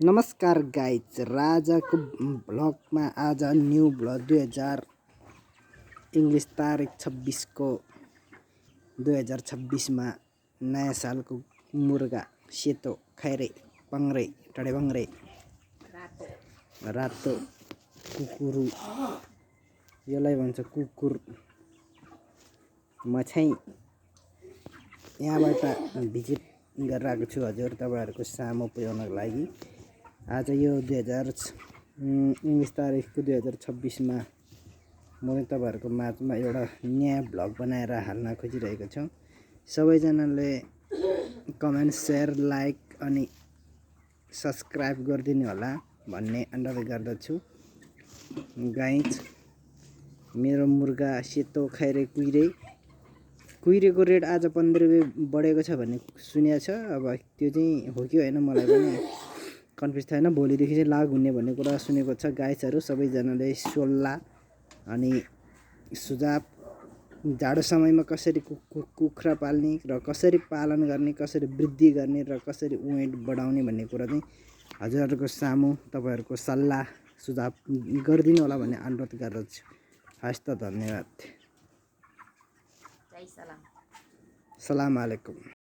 नमस्कार गाइज, राजाको ब्लगमा आज न्यू ब्लग 2000 इङ्ग्लिस तारिक 26 को 2026 मा नयाँ सालको मुर्गा सेतो खैरे पङ्रे टडेबङ्रे रातो कुकुरु यसलाई भन्छ कुकुर। म चाहिँ यहाँबाट भिजिट गरेर आएको छु हजुर तपाईहरुको सामु पुर्याउनको लागि। आज यो 2000 इङ्ग्लिस तारिकको 2026 मा म तपाईहरुको माझमा एउटा नयाँ भ्लग बनाएर हाल्न खोजिरहेको छु। सबैजनाले कमेन्ट शेयर लाइक अनि सब्स्क्राइब गरिदिनु होला भन्ने अनुरोध गर्दछु। गाइज, मेरो मुर्गा सेतो खैरे कुइरेको रेट आज 15 रुपैयाँ बढेको छ भन्ने सुनेको छ। अब त्यो चाहिँ हो कि होइन मलाई पनि कन्फ्युज छैन। भोलिदेखि चाहिँ लाग हुने भन्ने कुरा सुनेको छ। गाइजहरु सबैजनाले सल्लाह अनि सुझाव जाडो समयमा कसरी कुखुरा पाल्ने र कसरी पालन गर्ने, कसरी वृद्धि गर्ने र कसरी वेट बढाउने भन्ने कुरा चाहिँ हजुरहरुको सामु तपाईहरुको सल्लाह सुझाव गरिदिनु होला भन्ने अनुरोध गर्दछु। हस्त धन्यवाद। सलाम अलैकुम।